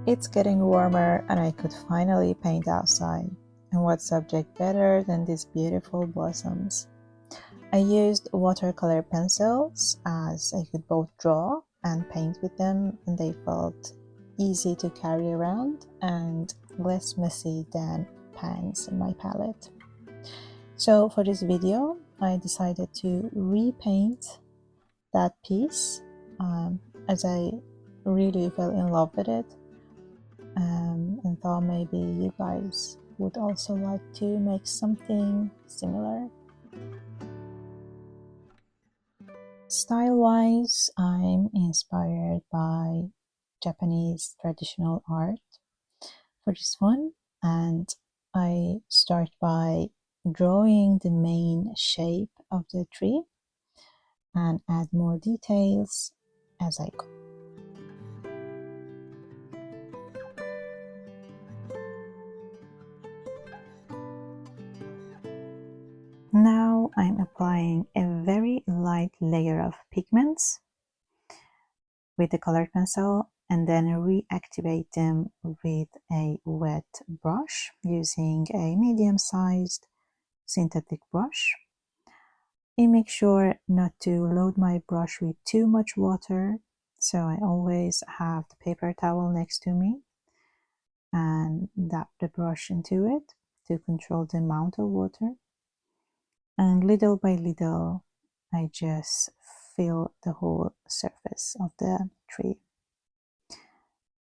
It's getting warmer and I could finally paint outside. And what subject better than these beautiful blossoms? I used watercolor pencils as I could both draw and paint with them, and they felt easy to carry around and less messy than pans in my palette. So for this video, I decided to repaint that piece as I really fell in love with it. And thought maybe you guys would also like to make something similar. Style-wise, I'm inspired by Japanese traditional art for this one, and I start by drawing the main shape of the tree and add more details as I go. Now I'm applying a very light layer of pigments with the colored pencil and then reactivate them with a wet brush using a medium-sized synthetic brush. I make sure not to load my brush with too much water, so I always have the paper towel next to me and dab the brush into it to control the amount of water. And little by little, I just fill the whole surface of the tree.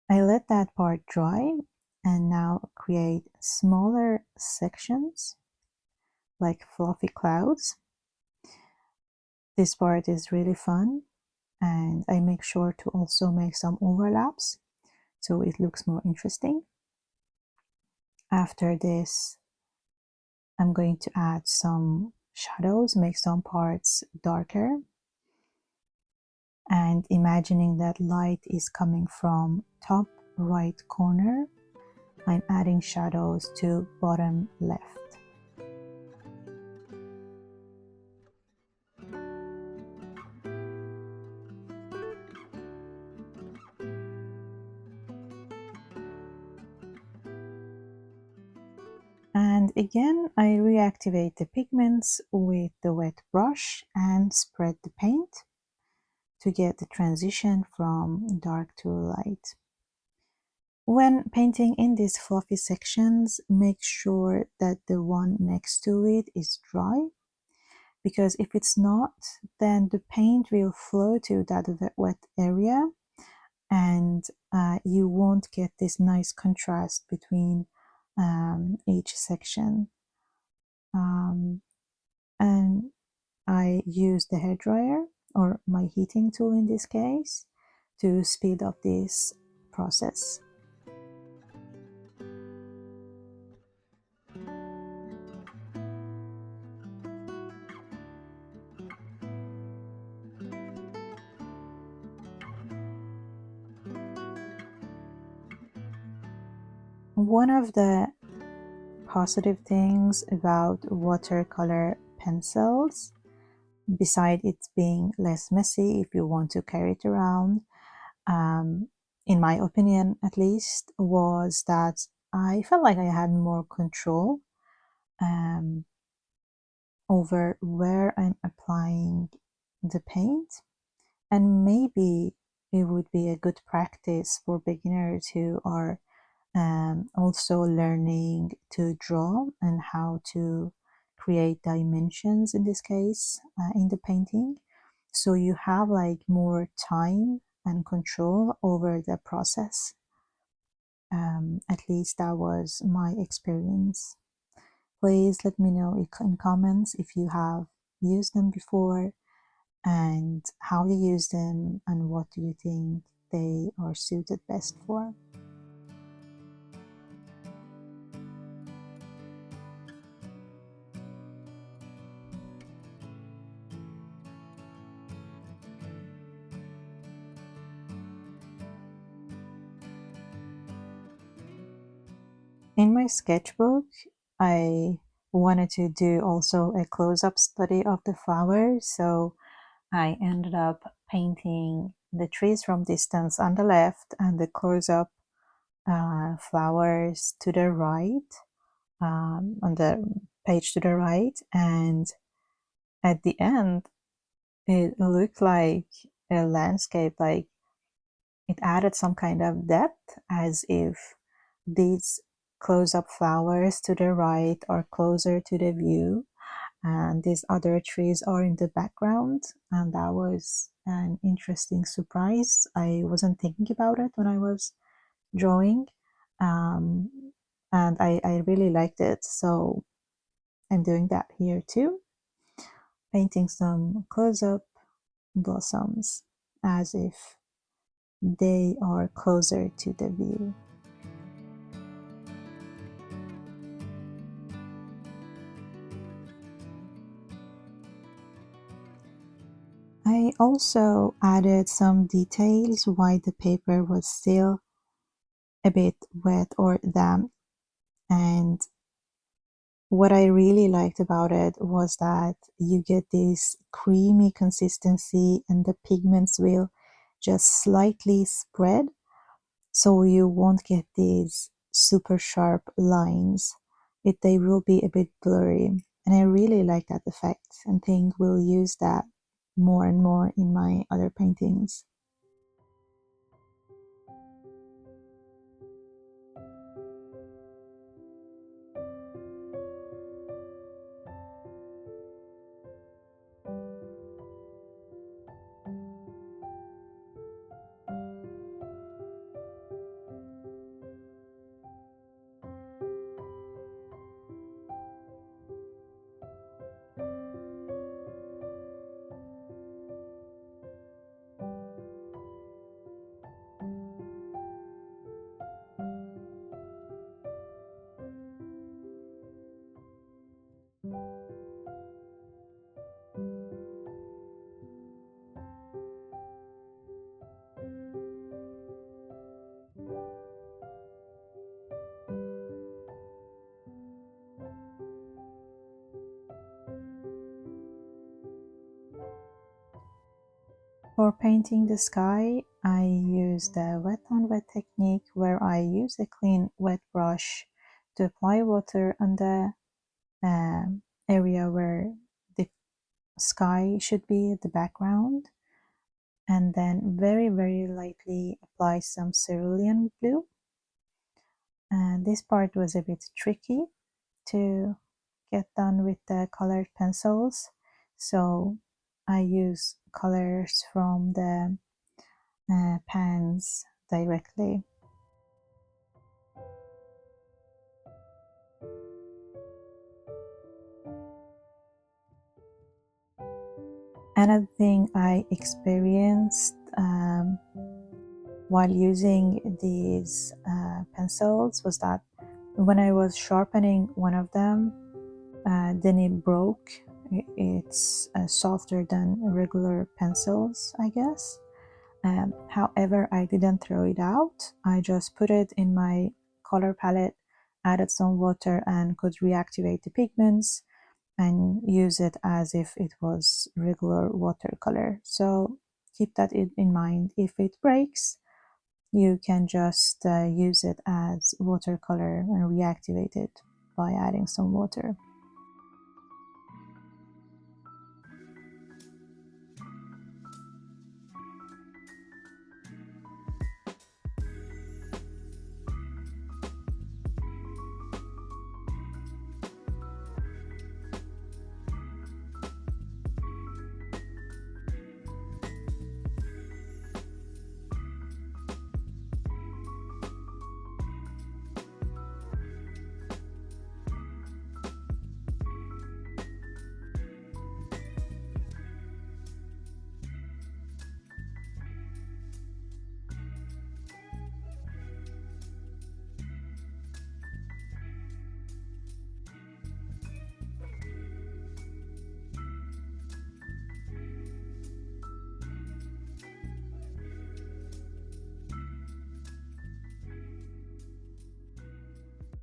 I let that part dry and now create smaller sections like fluffy clouds. This part is really fun, and I make sure to also make some overlaps so it looks more interesting. After this, I'm going to add some shadows, make some parts darker, and imagining that light is coming from top right corner, I'm adding shadows to bottom left. And again, I reactivate the pigments with the wet brush and spread the paint to get the transition from dark to light. When painting in these fluffy sections, make sure that the one next to it is dry, because if it's not, then the paint will flow to that wet area and you won't get this nice contrast between each section. And I use the hairdryer or my heating tool in this case to speed up this process. One of the positive things about watercolor pencils, beside it being less messy if you want to carry it around, in my opinion at least, was that I felt like I had more control over where I'm applying the paint, and maybe it would be a good practice for beginners who are also learning to draw and how to create dimensions in this case in the painting, so you have like more time and control over the process. At least that was my experience. Please let me know in comments if you have used them before and how you use them and what do you think they are suited best for. In my sketchbook, I wanted to do also a close-up study of the flowers, so I ended up painting the trees from distance on the left and the close-up flowers to the right, on the page to the right, and at the end it looked like a landscape, like it added some kind of depth, as if these close-up flowers to the right are closer to the view and these other trees are in the background. And that was an interesting surprise. I wasn't thinking about it when I was drawing, um, and I really liked it, so I'm doing that here too, painting some close-up blossoms as if they are closer to the view. I also added some details while the paper was still a bit wet or damp, and what I really liked about it was that you get this creamy consistency and the pigments will just slightly spread, so you won't get these super sharp lines. They will be a bit blurry, and I really like that effect and think we'll use that more and more in my other paintings. For painting the sky, I use the wet on wet technique, where I use a clean wet brush to apply water on the area where the sky should be, the background, and then very lightly apply some cerulean blue. And this part was a bit tricky to get done with the colored pencils, so I use colors from the pans directly. Another thing I experienced while using these pencils was that when I was sharpening one of them, then it broke. It's softer than regular pencils, I guess. However, I didn't throw it out. I just put it in my color palette, added some water, and could reactivate the pigments and use it as if it was regular watercolor. So keep that in mind. If it breaks, you can just use it as watercolor and reactivate it by adding some water.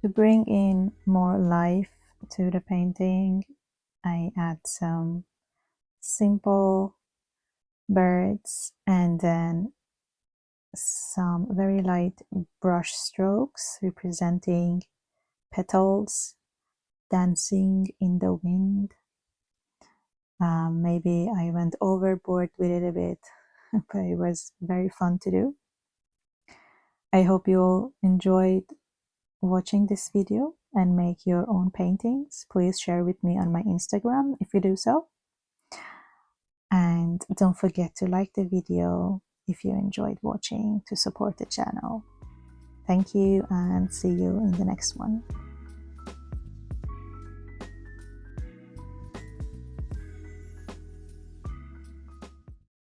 To bring in more life to the painting, I add some simple birds and then some very light brush strokes representing petals dancing in the wind. Maybe I went overboard with it a bit, but it was very fun to do. I hope you all enjoyed watching this video and make your own paintings. Please share with me on my Instagram if you do so. And don't forget to like the video if you enjoyed watching to support the channel. Thank you and see you in the next one.